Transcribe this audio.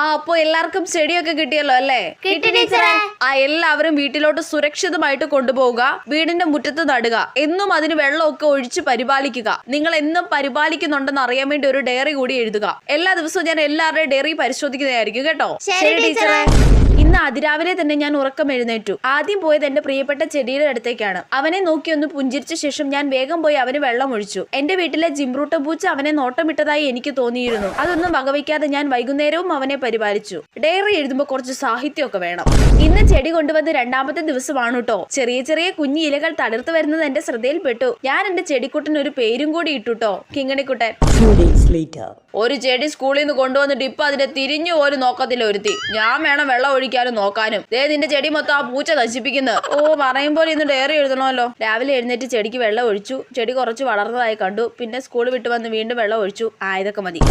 അപ്പൊ എല്ലാവർക്കും ചെടിയൊക്കെ കിട്ടിയല്ലോ അല്ലേ? എല്ലാവരും വീട്ടിലോട്ട് സുരക്ഷിതമായിട്ട് കൊണ്ടുപോവുക. വീടിന്റെ മുറ്റത്ത് നടുക. എന്നും അതിന് വെള്ളമൊക്കെ ഒഴിച്ച് പരിപാലിക്കുക. നിങ്ങൾ എന്നും പരിപാലിക്കുന്നുണ്ടെന്ന് അറിയാൻ വേണ്ടി ഒരു ഡയറി കൂടി എഴുതുക. എല്ലാ ദിവസവും ഞാൻ എല്ലാവരുടെയും ഡയറി പരിശോധിക്കുന്നതായിരിക്കും കേട്ടോ. ശരി ടീച്ചറെ. ഇന്ന് അതിരാവിലെ തന്നെ ഞാൻ ഉറക്കം എഴുന്നേറ്റു. ആദ്യം പോയത് എന്റെ പ്രിയപ്പെട്ട ചെടിയുടെ അടുത്തേക്കാണ്. അവനെ നോക്കി ഒന്ന് പുഞ്ചിരിച്ച ശേഷം ഞാൻ വേഗം പോയി അവന് വെള്ളം ഒഴിച്ചു. എന്റെ വീട്ടിലെ ജിംറൂട്ട പൂച്ച അവനെ നോട്ടമിട്ടതായി എനിക്ക് തോന്നിയിരുന്നു. അതൊന്നും വകവയ്ക്കാതെ ഞാൻ വൈകുന്നേരവും അവനെ പരിപാലിച്ചു. ഡയറി എഴുതുമ്പോൾ കുറച്ച് സാഹിത്യമൊക്കെ വേണം. ഇന്ന് ചെടി കൊണ്ടുവന്ന് രണ്ടാമത്തെ ദിവസമാണ് കേട്ടോ. ചെറിയ ചെറിയ കുഞ്ഞി ഇലകൾ തളിർത്ത് വരുന്നത് എന്റെ ശ്രദ്ധയിൽപ്പെട്ടു. ഞാൻ എന്റെ ചെടിക്കുട്ടന് ഒരു പേരും കൂടി ഇട്ടുട്ടോ, കിങ്ങണിക്കുട്ടൻ. ഒരു ചെടി സ്കൂളിൽ നിന്ന് കൊണ്ടുവന്നിട്ട് ഇപ്പൊ അതിനെ തിരിഞ്ഞു പോലും നോക്കത്തില്ല ഒരുത്തി. ഞാൻ വേണം വെള്ളം ഒഴിക്കാനും നോക്കാനും. ദേ നിന്റെ ചെടി മൊത്തം ആ പൂച്ച നശിപ്പിക്കുന്നത്. പറയുമ്പോൾ ഇന്ന് ഡയറി എഴുതണമല്ലോ. രാവിലെ എഴുന്നേറ്റ് ചെടിക്ക് വെള്ളം ഒഴിച്ചു. ചെടി കുറച്ച് വളർന്നതായി കണ്ടു. പിന്നെ സ്കൂൾ വിട്ട് വന്ന് വീണ്ടും വെള്ളം ഒഴിച്ചു. ഇതൊക്കെ മതി.